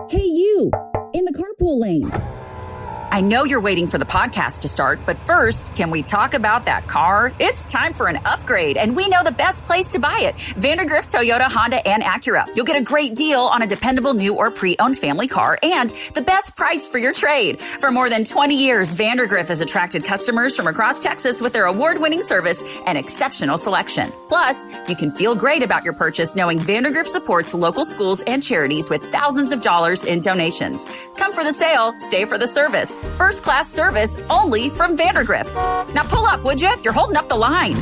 Hey, you, in the carpool lane. I know you're waiting for the podcast to start, but first, can we talk about that car? It's time for an upgrade, and we know the best place to buy it. Vandergrift Toyota, Honda, and Acura. You'll get a great deal on a dependable new or pre-owned family car and the best price for your trade. For more than 20 years, Vandergrift has attracted customers from across Texas with their award-winning service and exceptional selection. Plus, you can feel great about your purchase knowing Vandergrift supports local schools and charities with thousands of dollars in donations. Come for the sale, stay for the service. First-class service only from Vandergrift. Now pull up, would you? You're holding up the line.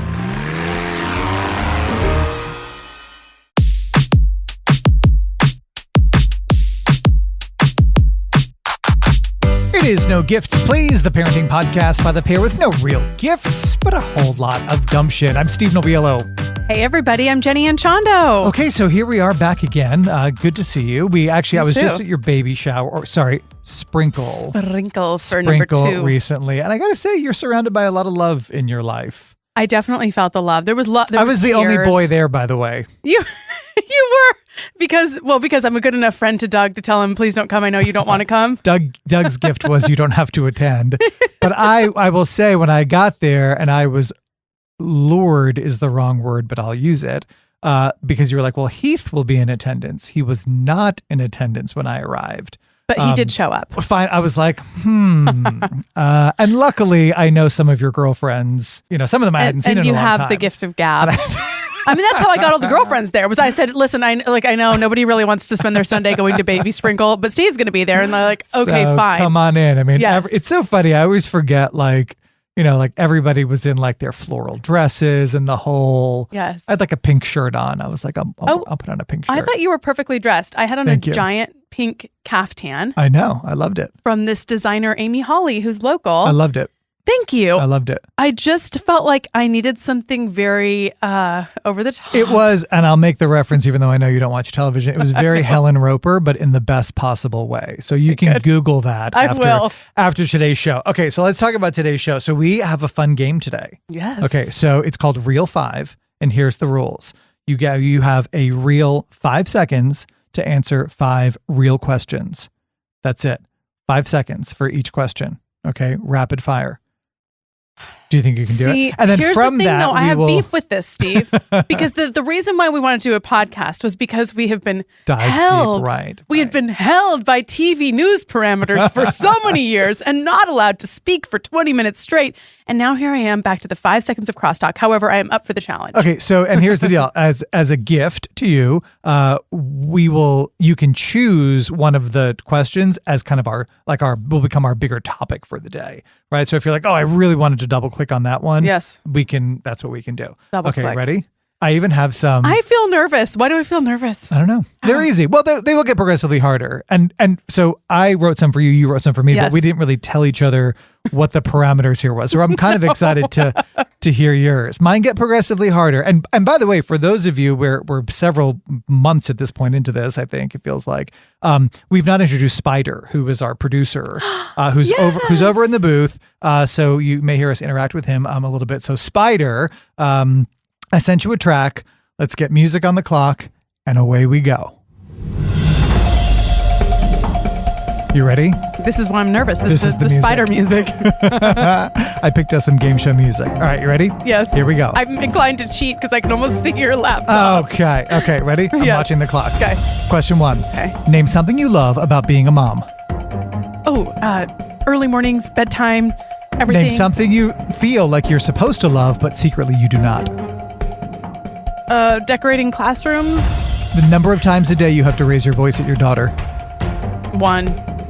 It is No Gifts, Please, the parenting podcast by the pair with no real gifts, but a whole lot of gumption. I'm Steve Noviello. Hey, everybody. I'm Jenny Anchondo. Okay, so here we are back again. Good to see you. I was just at your baby shower, sprinkle for number 2. Recently. And I got to say, you're surrounded by a lot of love in your life. I definitely felt the love. There was I was the only boy there, by the way. You were. Because I'm a good enough friend to Doug to tell him, please don't come. I know you don't want to come. Doug's gift was you don't have to attend. But I will say when I got there and I was lured is the wrong word, but I'll use it because you were like, well, Heath will be in attendance. He was not in attendance when I arrived. But he did show up. Fine. I was like, and luckily I know some of your girlfriends, some of them I hadn't seen in a long time. And you have the gift of gab. I mean, that's how I got all the girlfriends there. I said, listen, I know nobody really wants to spend their Sunday going to Baby Sprinkle, but Steve's going to be there. And they're like, okay, so, fine. Come on in. I mean, yes. It's so funny. I always forget, everybody was in their floral dresses and the whole. Yes. I had a pink shirt on. I was like, I'll put on a pink shirt. I thought you were perfectly dressed. I had on giant pink caftan. I know. I loved it. From this designer, Amy Hawley, who's local. I loved it. Thank you. I loved it. I just felt like I needed something very over the top. It was, and I'll make the reference even though I know you don't watch television. It was very Helen Roper, but in the best possible way. So you can Google that after today's show. Okay, so let's talk about today's show. So we have a fun game today. Yes. Okay, so it's called Reel 5, and here's the rules. You have a real 5 seconds to answer 5 real questions. That's it. 5 seconds for each question. Okay, rapid fire. Do you think you can do it? And then here's from the thing, that, though, I have beef with this, Steve, because the reason why we wanted to do a podcast was because we have been held. We had been held by TV news parameters for so many years and not allowed to speak for 20 minutes straight. And now here I am back to the 5 seconds of crosstalk. However, I am up for the challenge. Okay, so and here's the deal: as a gift to you, you can choose one of the questions as kind of will become our bigger topic for the day, right? So if you're like, oh, I really wanted to double click on that one, yes, that's what we can do. Double click. Ready? I even have some. I feel nervous. Why do I feel nervous? I don't know. They're easy. Well, they will get progressively harder. And so I wrote some for you. You wrote some for me, but we didn't really tell each other what the parameters here was. So I'm kind of excited to hear yours. Mine get progressively harder. And by the way, for those of you, we're several months at this point into this, I think it feels like, we've not introduced Spider, who is our producer, who's over in the booth. So you may hear us interact with him a little bit. So Spider, I sent you a track. Let's get music on the clock, and away we go. You ready? This is why I'm nervous. This is the Spider music. I picked up some game show music. All right, you ready? Yes. Here we go. I'm inclined to cheat because I can almost see your laptop. Okay, ready? I'm watching the clock. Okay. Question 1. Okay. Name something you love about being a mom. Early mornings, bedtime, everything. Name something you feel like you're supposed to love, but secretly you do not. Decorating classrooms. The number of times a day you have to raise your voice at your daughter. 1.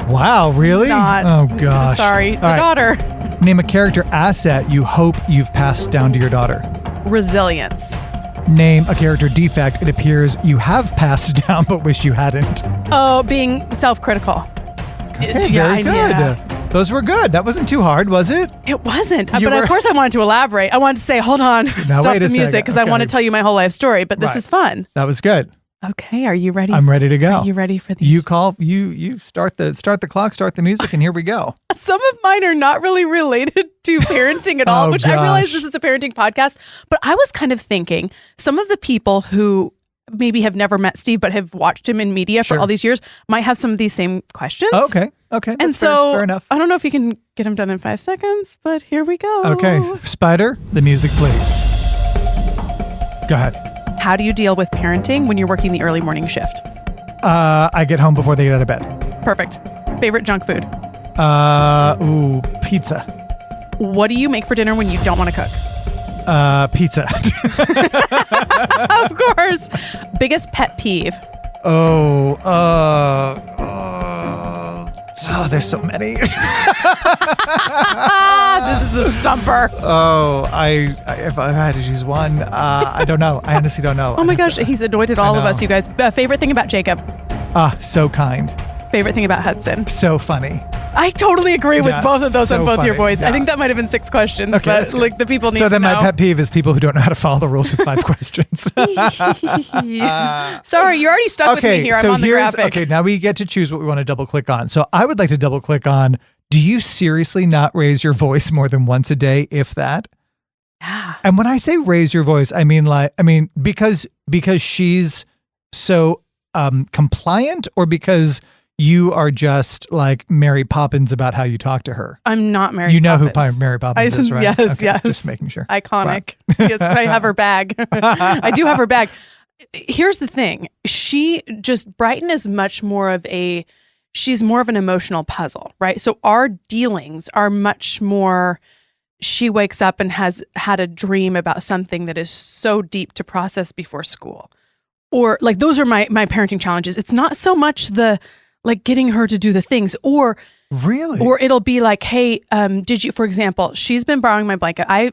Wow, really? Not. Oh, gosh. Sorry, daughter. Name a character asset you hope you've passed down to your daughter. Resilience. Name a character defect it appears you have passed down but wish you hadn't. Oh, being self-critical. Okay, very good. Yeah. Those were good. That wasn't too hard, was it? It wasn't. But of course I wanted to elaborate. I wanted to say, hold on, stop the music, because I want to tell you my whole life story, but this is fun. That was good. Okay, are you ready? I'm ready to go. Are you ready for these? You start the clock, start the music, and here we go. Some of mine are not really related to parenting at all, which I realize this is a parenting podcast, but I was kind of thinking some of the people who maybe have never met Steve, but have watched him in media for all these years, might have some of these same questions. Oh, okay. And that's fair enough. I don't know if you can get him done in 5 seconds, but here we go. Okay. Spider, the music, please. Go ahead. How do you deal with parenting when you're working the early morning shift? I get home before they get out of bed. Perfect. Favorite junk food? Pizza. What do you make for dinner when you don't want to cook? Pizza. Of course. Biggest pet peeve? There's so many. This is the stumper. If I had to choose one, I don't know. I honestly don't know. Oh my gosh, he's annoyed at all of us, you guys. Favorite thing about Jacob? So kind. Favorite thing about Hudson? So funny. I totally agree with both of those on both funny. your boys. Yeah. I think that might have been 6 questions, but like the people need to know. So then my pet peeve is people who don't know how to follow the rules with 5 questions. Sorry, you already stuck with me here. I'm on the graphic. Okay, now we get to choose what we want to double click on. So I would like to double click on, do you seriously not raise your voice more than once a day, if that? Yeah. And when I say raise your voice, I mean because she's so compliant, or because you are just like Mary Poppins about how you talk to her? I'm not Mary Poppins. You know who Mary Poppins is, right? Yes, okay, yes. Just making sure. Iconic. Wow. Yes, I have her bag. I do have her bag. Here's the thing. Brighton is much more of she's more of an emotional puzzle, right? So our dealings are much more, she wakes up and has had a dream about something that is so deep to process before school. Or like, those are my parenting challenges. It's not so much like getting her to do the things, or really, or it'll be like, hey, did you, for example, she's been borrowing my blanket. I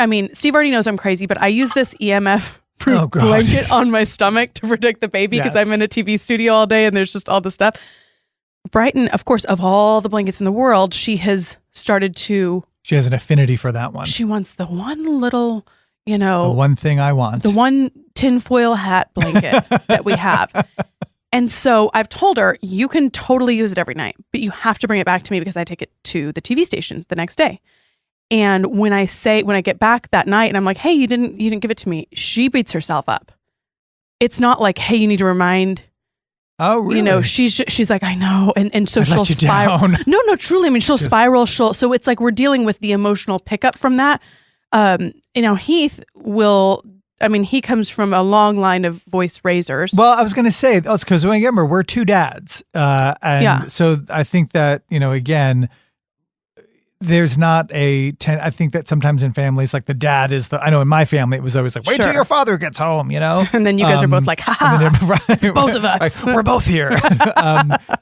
mean, Steve already knows I'm crazy, but I use this EMF-proof blanket on my stomach to protect the baby because I'm in a TV studio all day and there's just all the stuff. Brighton, of course, of all the blankets in the world, she has started to. She has an affinity for that one. She wants the one little, the one thing I want. The one tinfoil hat blanket that we have. And so I've told her, you can totally use it every night, but you have to bring it back to me because I take it to the TV station the next day. And when I get back that night and I'm like, hey, you didn't give it to me, she beats herself up. It's not like, hey, you need to remind. Oh, really? She's like, I know. And so she'll spiral. Down. No, truly. I mean, she'll spiral. So it's like we're dealing with the emotional pickup from that. Heath will. I mean, he comes from a long line of voice raisers. Well, I was going to say, it's because remember, we're 2 dads. So I think that, again, there's not I think that sometimes in families, like the dad is I know in my family, it was always like, wait till your father gets home, And then you guys are both like, it's both of us. We're both here.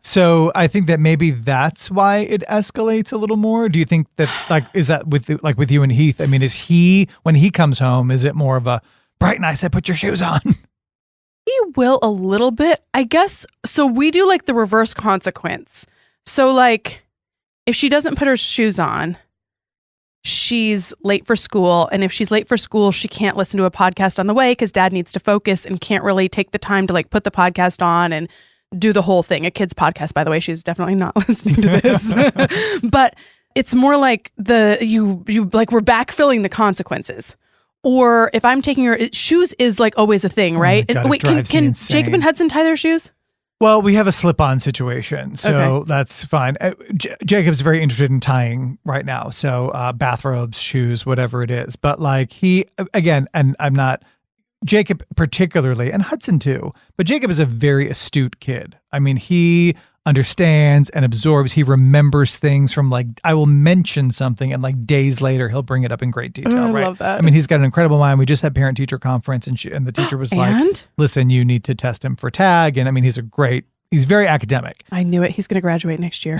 So I think that maybe that's why it escalates a little more. Do you think that, is that with you and Heath? I mean, is he, when he comes home, is it more of a, Brighton, I said, put your shoes on? He will a little bit, I guess. So we do like the reverse consequence. So like, if she doesn't put her shoes on, she's late for school. And if she's late for school, she can't listen to a podcast on the way because dad needs to focus and can't really take the time to like put the podcast on and do the whole thing. A kid's podcast, by the way. She's definitely not listening to this. But it's more like we're backfilling the consequences. Or if I'm taking her, shoes is like always a thing, right? God, and wait, can Jacob and Hudson tie their shoes? Well, we have a slip-on situation, so that's fine. Jacob's very interested in tying right now, so bathrobes, shoes, whatever it is. But like and I'm not, Jacob particularly, and Hudson too, but Jacob is a very astute kid. I mean, he understands and absorbs. He remembers things from I will mention something and like days later he'll bring it up in great detail. I right? love that. I mean, he's got an incredible mind. We just had parent-teacher conference and the teacher was like, listen, you need to test him for tag. And I mean, he's very academic. I knew it. He's going to graduate next year.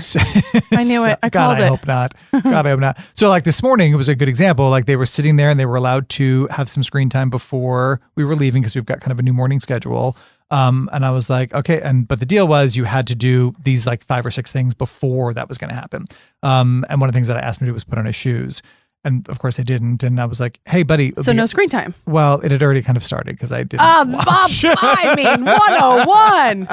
I knew it. I called it. I hope not. God, I hope not. So like this morning, it was a good example. Like they were sitting there and they were allowed to have some screen time before we were leaving because we've got kind of a new morning schedule. And I was like, okay. But the deal was you had to do these like 5 or 6 things before that was going to happen. And one of the things that I asked him to do was put on his shoes. And of course they didn't. And I was like, hey, buddy. So no screen time. Well, it had already kind of started because I didn't watch. I mean, 101.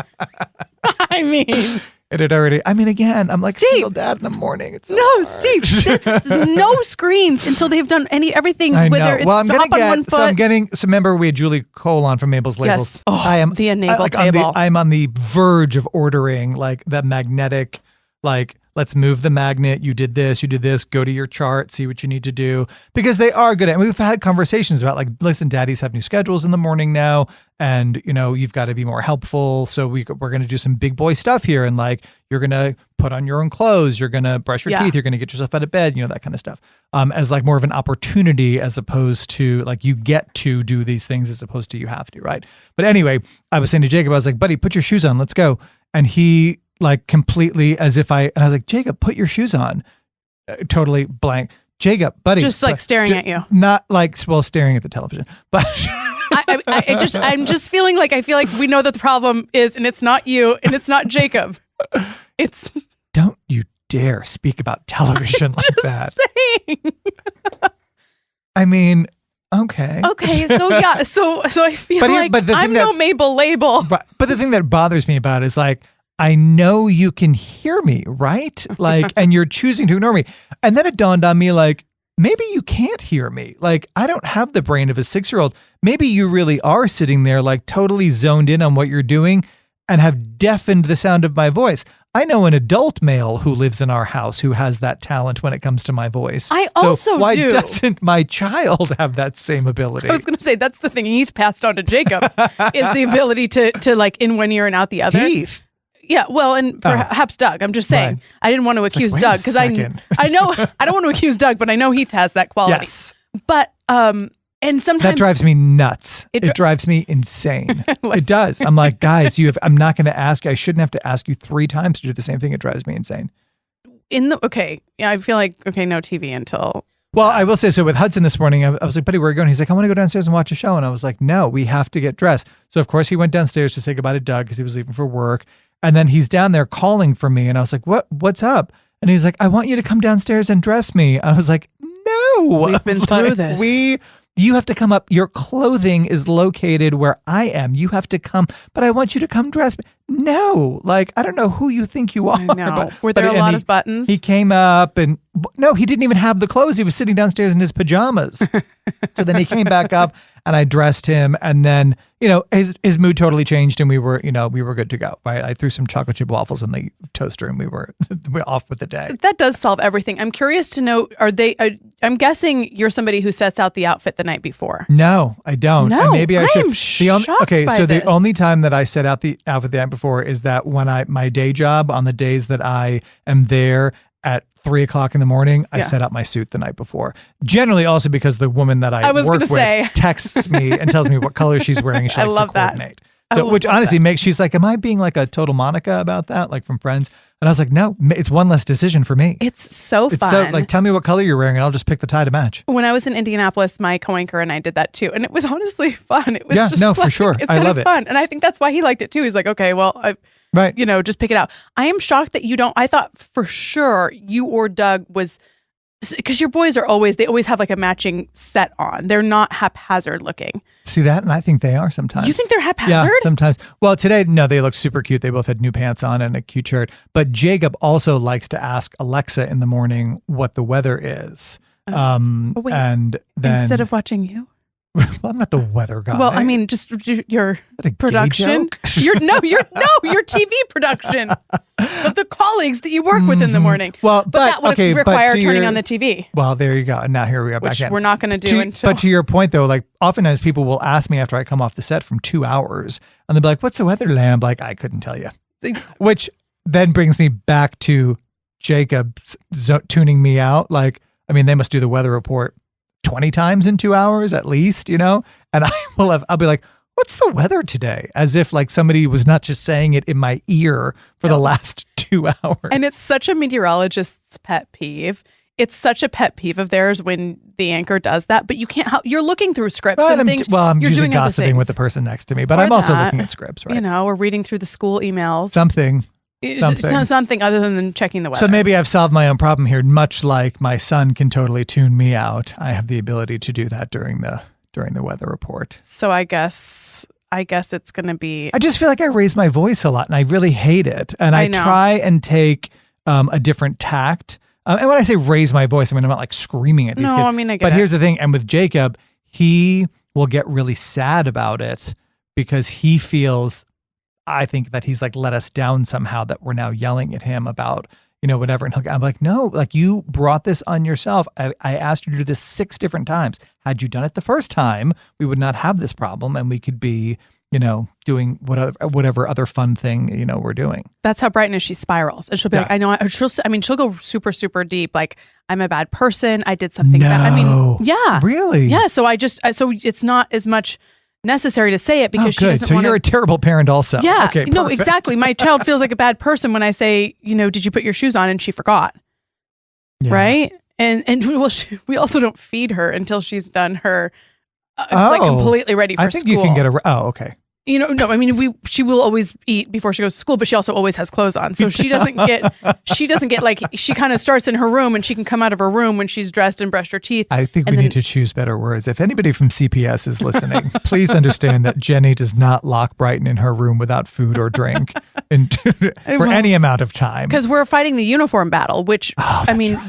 I mean. It had already. I mean, again, I'm like Steve, single dad in the morning. It's so no, hard. Steve. No screens until they've done everything. I know. Whether it's I'm hop on one foot. So I'm getting. So remember, we had Julie Cole on from Mabel's Labels. Yes. Oh, I am the enable table. I'm on the verge of ordering like the magnetic. Like, let's move the magnet. You did this. Go to your chart. See what you need to do, because they are good at. And we've had conversations about like, listen, daddies have new schedules in the morning now. And, you've got to be more helpful. So we're going to do some big boy stuff here. And like, you're going to put on your own clothes. You're going to brush your teeth. You're going to get yourself out of bed, that kind of stuff. As like more of an opportunity, as opposed to like, you get to do these things as opposed to you have to. Right. But anyway, I was saying to Jacob, I was like, buddy, put your shoes on. Let's go. And he like completely and I was like, Jacob, put your shoes on. Totally blank. Jacob, buddy. Just like staring at you. Not like, staring at the television, but... I'm just feeling like we know that the problem is, and it's not you, and it's not Jacob. It's don't you dare speak about television like that. I mean, okay. Okay, so yeah, so I feel I'm no Mabel label. But the thing that bothers me about it is like, I know you can hear me, right? Like, and you're choosing to ignore me. And then it dawned on me like, maybe you can't hear me. Like, I don't have the brain of a 6-year-old. Maybe you really are sitting there like totally zoned in on what you're doing and have deafened the sound of my voice. I know an adult male who lives in our house who has that talent when it comes to my voice. I also do. Why doesn't my child have that same ability? I was going to say, that's the thing he's passed on to Jacob is the ability to like in one ear and out the other. Heath. Yeah, well, and perhaps Doug. I'm just saying. Right. I didn't want to accuse Doug because I know I don't want to accuse Doug, but I know Heath has that quality. Yes. But and sometimes that drives me nuts. It drives me insane. It does. I'm like, guys, I'm not going to ask you. I shouldn't have to ask you 3 times to do the same thing. It drives me insane. I feel like no TV until. Well, I will say, so with Hudson this morning, I was like, buddy, where are you going? He's like, I want to go downstairs and watch a show. And I was like, no, we have to get dressed. So of course he went downstairs to say goodbye to Doug because he was leaving for work. And then he's down there calling for me. And I was like, what's up? And he's like, I want you to come downstairs and dress me. I was like, no. We've been through this. You have to come up. Your clothing is located where I am. You have to come, but I want you to come dress me. No, like, I don't know who you think you are. I know. Were there a lot of buttons? He came up and no, he didn't even have the clothes. He was sitting downstairs in his pajamas. So then he came back up and I dressed him, and then, his mood totally changed and we were good to go. Right. I threw some chocolate chip waffles in the toaster and we're off with the day. That does solve everything. I'm curious to know, I'm guessing you're somebody who sets out the outfit the night before. No, I don't. No, and maybe I should. The only time that I set out the outfit the night before is that when my day job, on the days that I am there at 3:00 in the morning, I set out my suit the night before. Generally also because the woman that I work with texts me and tells me what color she's wearing and she likes to coordinate. So, which honestly she's like, am I being like a total Monica about that? Like from Friends? And I was like, no, it's one less decision for me. It's so fun. So like, tell me what color you're wearing and I'll just pick the tie to match. When I was in Indianapolis, my co-anchor and I did that too. And it was honestly fun. It was for sure. It's I love it. Fun. And I think that's why he liked it too. He's like, okay, well, right. Just pick it out. I am shocked that you don't. I thought for sure you or Doug was, because your boys they always have like a matching set on. They're not haphazard looking. See that? And I think they are sometimes. You think they're haphazard? Yeah, sometimes. Well, today, no, they look super cute. They both had new pants on and a cute shirt. But Jacob also likes to ask Alexa in the morning what the weather is. Wait, and then instead of watching you? Well, I'm not the weather guy. Well, I mean, just your production. Your TV production. But the colleagues that you work with in the morning. Well, but that would require turning on the TV. Well, there you go. And now here we are back in. Which we're not going to do until. But to your point, though, like oftentimes people will ask me after I come off the set from 2 hours, and they'll be like, "What's the weather today?" I'm like, "I couldn't tell you." Which then brings me back to Jacob's tuning me out. Like, I mean, they must do the weather report 20 times in 2 hours at least, and I'll be like, what's the weather today? As if like somebody was not just saying it in my ear for the last 2 hours. And it's such a meteorologist's pet peeve. It's such a pet peeve of theirs when the anchor does that, but you can't help, you're looking through scripts and things. Well, I'm usually gossiping with the person next to me, but I'm also looking at scripts, right? Or reading through the school emails. Something other than checking the weather. So maybe I've solved my own problem here. Much like my son can totally tune me out, I have the ability to do that during the weather report. So I guess I guess it's going to be. I just feel like I raise my voice a lot and I really hate it. And I try and take a different tact. And when I say raise my voice, I mean, I'm not like screaming at these kids. I mean, I get But it. here's the thing. And with Jacob, he will get really sad about it because he feels, I think that he's like let us down somehow, that we're now yelling at him about, whatever. And I'm like, no, like you brought this on yourself. I asked you to do this 6 different times. Had you done it the first time, we would not have this problem and we could be, doing whatever other fun thing, we're doing. That's how Brighton is. She spirals. And she'll be like, I know, she'll go super, super deep. Like, I'm a bad person. I did something bad. I mean, yeah. Really? Yeah. So so it's not as much necessary to say it because she doesn't want to. So you're a terrible parent also. Yeah. Okay, no, perfect. exactly. My child feels like a bad person when I say, did you put your shoes on? And she forgot. Yeah. Right. And we also don't feed her until she's done her, like completely ready for school. I think you can get okay. No, I mean, she will always eat before she goes to school, but she also always has clothes on. So she doesn't get like, she kind of starts in her room and she can come out of her room when she's dressed and brushed her teeth. I think we need to choose better words. If anybody from CPS is listening, please understand that Jenny does not lock Brighton in her room without food or drink for any amount of time. Because we're fighting the uniform battle, which,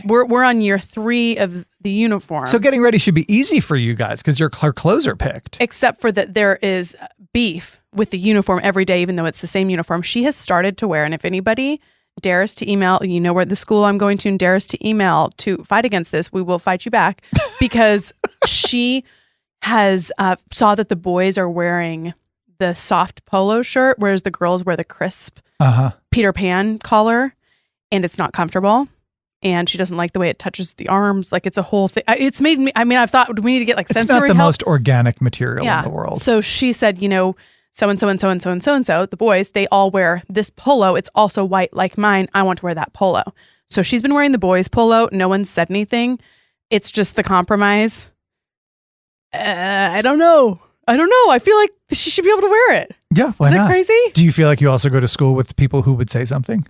we're on year 3 of the uniform. So getting ready should be easy for you guys because her clothes are picked. Except for that there is beef with the uniform every day, even though it's the same uniform. She has started to wear, and if anybody dares to email, where the school I'm going to, and dares to email to fight against this, we will fight you back, because she has saw that the boys are wearing the soft polo shirt, whereas the girls wear the crisp Peter Pan collar, and it's not comfortable. And she doesn't like the way it touches the arms. Like, it's a whole thing. It's made me, I've thought we need to get like sensory help. It's not the most organic material in the world. So she said, so-and-so and so-and-so and so-and-so, the boys, they all wear this polo. It's also white like mine. I want to wear that polo. So she's been wearing the boys' polo. No one said anything. It's just the compromise. I don't know. I feel like she should be able to wear it. Yeah, why not? Is that crazy? Do you feel like you also go to school with people who would say something?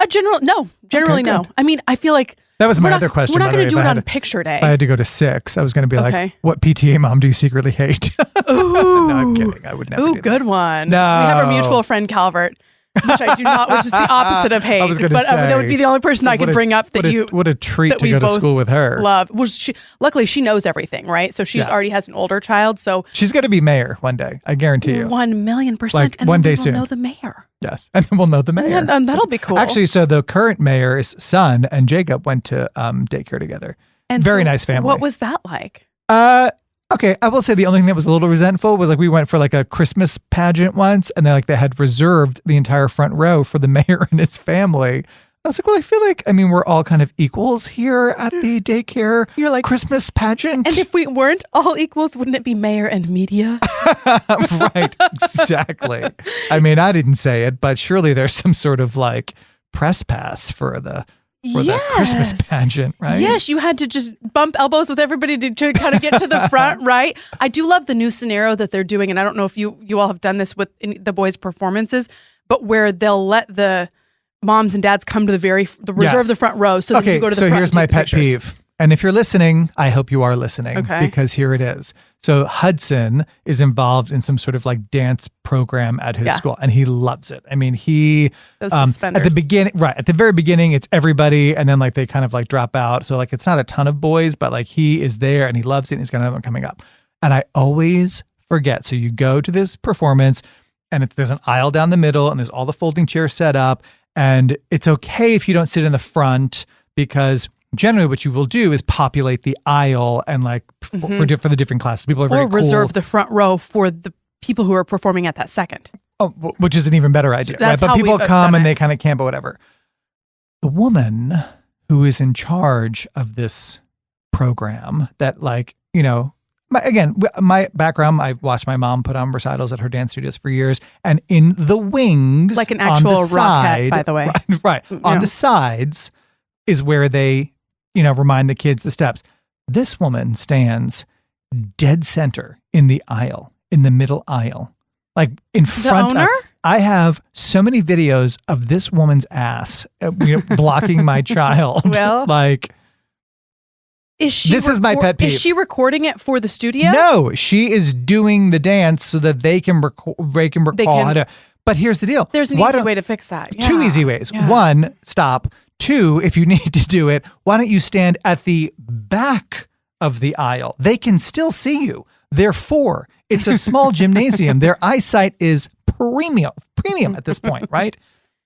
Generally no. I mean, I feel like that was my other question. We're not going to do it on picture day. If I had to go to 6, I was going to be like, what PTA mom do you secretly hate? Ooh. No, I'm kidding. I would never do that. Good one. No. We have our mutual friend Calvert, which I do not, which is the opposite of hate. I was gonna say, that would be the only person I could bring up what a treat to go to school with her. Love. Well, luckily she knows everything, right? So she's already has an older child. So she's going to be mayor one day. I guarantee you. 1,000,000%. Like and one day we'll soon. know the mayor. Yes, and then we'll know the mayor. And that'll be cool. Actually, so the current mayor's son and Jacob went to daycare together. And very nice family. What was that like? Okay, I will say the only thing that was a little resentful was like we went for like a Christmas pageant once, and they had reserved the entire front row for the mayor and his family. I was like, well, I feel like, we're all kind of equals here at the daycare Christmas pageant. And if we weren't all equals, wouldn't it be mayor and media? Right, exactly. I didn't say it, but surely there's some sort of like press pass for the Christmas pageant, right? Yes, you had to just bump elbows with everybody to kind of get to the front, right? I do love the new scenario that they're doing, and I don't know if you all have done this with the boys' performances, but where they'll let the moms and dads come to reserve the front row so that you go to the front. So here's my pet peeve. And if you're listening, I hope you are listening, because here it is. So Hudson is involved in some sort of like dance program at his school, and he loves it. Those suspenders. At the very beginning, it's everybody, and then like they kind of like drop out. So like it's not a ton of boys, but like he is there and he loves it, and he's got another one coming up. And I always forget. So you go to this performance, and there's an aisle down the middle, and there's all the folding chairs set up, and it's okay if you don't sit in the front, because generally what you will do is populate the aisle and like for the different classes. People are very cool. Or reserve the front row for the people who are performing at that second. Oh, which is an even better idea, right? But people come and they kind of camp or whatever. The woman who is in charge of this program that my background, I've watched my mom put on recitals at her dance studios for years, and in the wings, like an actual rockette, by the way. Right. On the sides is where they remind the kids the steps. This woman stands dead center in the aisle, in the middle aisle, like in front. The owner? I have so many videos of this woman's ass, blocking my child. Well, like This is my pet peeve. Is she recording it for the studio? No, she is doing the dance so that they can recall how to. But here's the deal. There's an easy way to fix that. Two easy ways. One, stop. Two, if you need to do it, why don't you stand at the back of the aisle? They can still see you. Therefore, it's a small gymnasium. Their eyesight is premium at this point, right?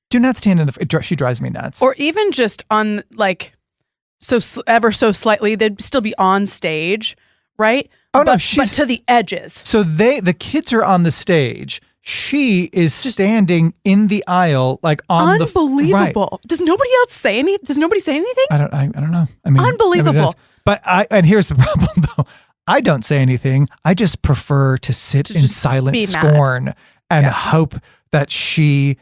Do not stand in the. She drives me nuts. Or even just on ever so slightly, they'd still be on stage, right? Oh no, but to the edges. So the kids are on the stage. She is just standing in the aisle, like on the. Unbelievable. Right. Does nobody else say anything? Does nobody say anything? I don't know. I mean, unbelievable. But and here's the problem though. I don't say anything. I just prefer to sit in silent scorn and hope that she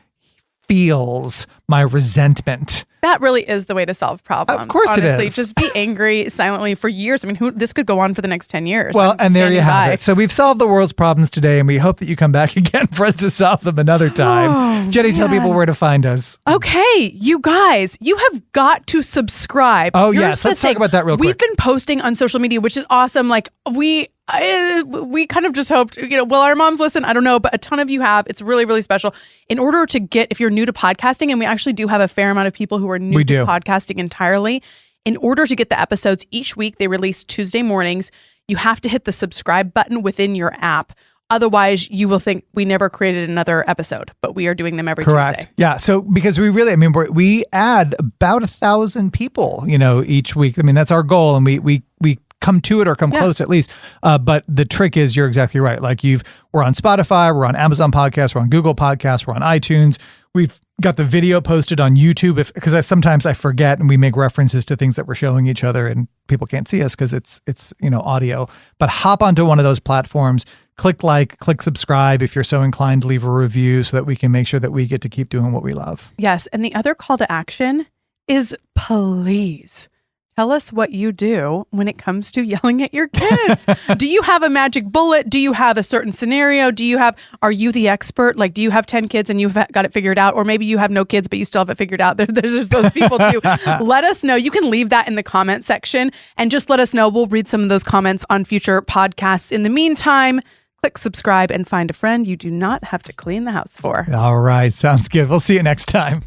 feels my resentment. That really is the way to solve problems. Of course honestly. it is. Just be angry silently for years. I mean, this could go on for the next 10 years. Well, and there you have it. So we've solved the world's problems today, and we hope that you come back again for us to solve them another time. Jenny, tell people where to find us. Okay, you guys, you have got to subscribe. Oh, yes. Let's talk about that real quick. We've been posting on social media, which is awesome. Like, we kind of just hoped, will our moms listen? I don't know, but a ton of you have. It's really, really special. In order to if you're new to podcasting, and we actually do have a fair amount of people who are new to podcasting entirely, in order to get the episodes each week, they release Tuesday mornings, you have to hit the subscribe button within your app. Otherwise, you will think we never created another episode, but we are doing them every Tuesday. Yeah. So because we add about 1,000 people, each week. I mean, that's our goal. And we come to it or come close at least. But the trick is, you're exactly right. Like we're on Spotify, we're on Amazon Podcasts, we're on Google Podcasts, we're on iTunes. We've got the video posted on YouTube because sometimes I forget and we make references to things that we're showing each other and people can't see us because it's audio. But hop onto one of those platforms, click subscribe if you're so inclined to leave a review so that we can make sure that we get to keep doing what we love. Yes. And the other call to action is please tell us what you do when it comes to yelling at your kids. Do you have a magic bullet? Do you have a certain scenario? Are you the expert? Like, do you have 10 kids and you've got it figured out? Or maybe you have no kids, but you still have it figured out. There's those people too. Let us know. You can leave that in the comment section and just let us know. We'll read some of those comments on future podcasts. In the meantime, click subscribe and find a friend you do not have to clean the house for. All right. Sounds good. We'll see you next time.